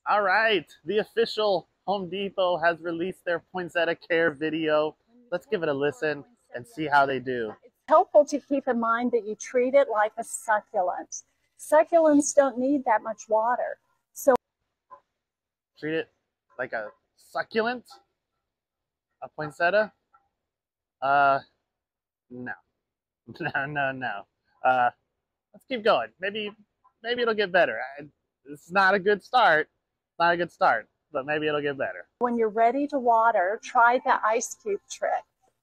All right, the official Home Depot has released their poinsettia care video. Let's give it a listen and see how they do. It's helpful to keep in mind that you treat it like a succulent. Succulents don't need that much water. So Treat it like a succulent, a poinsettia? No. No. Let's keep going. Maybe it'll get better. It's not a good start. Not a good start, but maybe it'll get better. when you're ready to water, try the ice cube trick.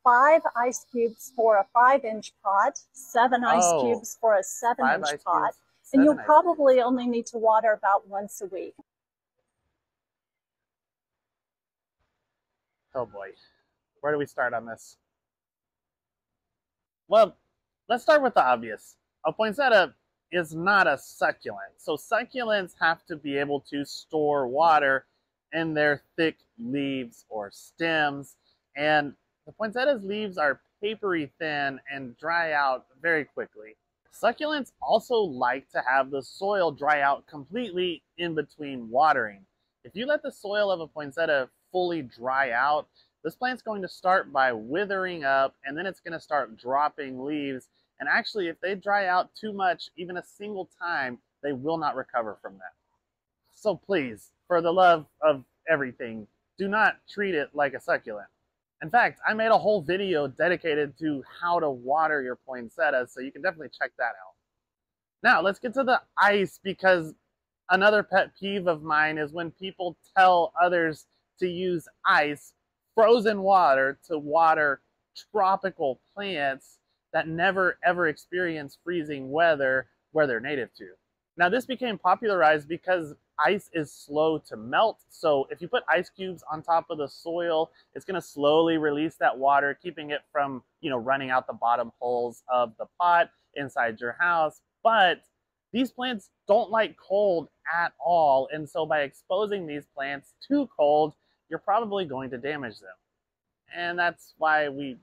5 ice cubes for a 5-inch pot, 7 ice cubes for a 7-inch pot, and you'll probably only need to water about once a week. Oh boy, where do we start on this? Well, let's start with the obvious. A poinsettia is not a succulent. So succulents have to be able to store water in their thick leaves or stems. And the poinsettia's leaves are papery thin and dry out very quickly. Succulents also like to have the soil dry out completely in between watering. If you let the soil of a poinsettia fully dry out, this plant's going to start by withering up, and then it's going to start dropping leaves. And actually, if they dry out too much, even a single time, they will not recover from that. So please, for the love of everything, do not treat it like a succulent. In fact, I made a whole video dedicated to how to water your poinsettias, so you can definitely check that out. Now, let's get to the ice, because another pet peeve of mine is when people tell others to use ice, frozen water, to water tropical plants that never ever experience freezing weather where they're native to. Now, this became popularized because ice is slow to melt, so if you put ice cubes on top of the soil, it's going to slowly release that water, keeping it from, running out the bottom holes of the pot inside your house. But these plants don't like cold at all, and so by exposing these plants to cold, you're probably going to damage them. And that's why we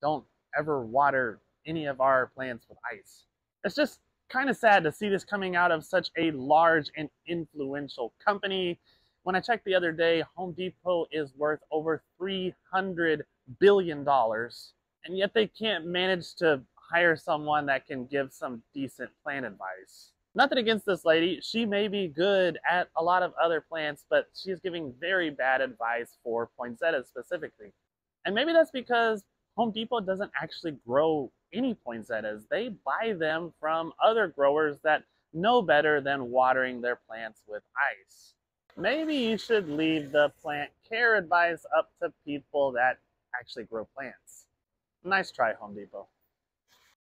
don't ever water any of our plants with ice. It's just kind of sad to see this coming out of such a large and influential company. When I checked the other day, Home Depot is worth over $300 billion, and yet they can't manage to hire someone that can give some decent plant advice. Nothing against this lady. She may be good at a lot of other plants, but she's giving very bad advice for poinsettias specifically. And maybe that's because Home Depot doesn't actually grow any poinsettias. They buy them from other growers that know better than watering their plants with ice. Maybe you should leave the plant care advice up to people that actually grow plants. Nice try, Home Depot.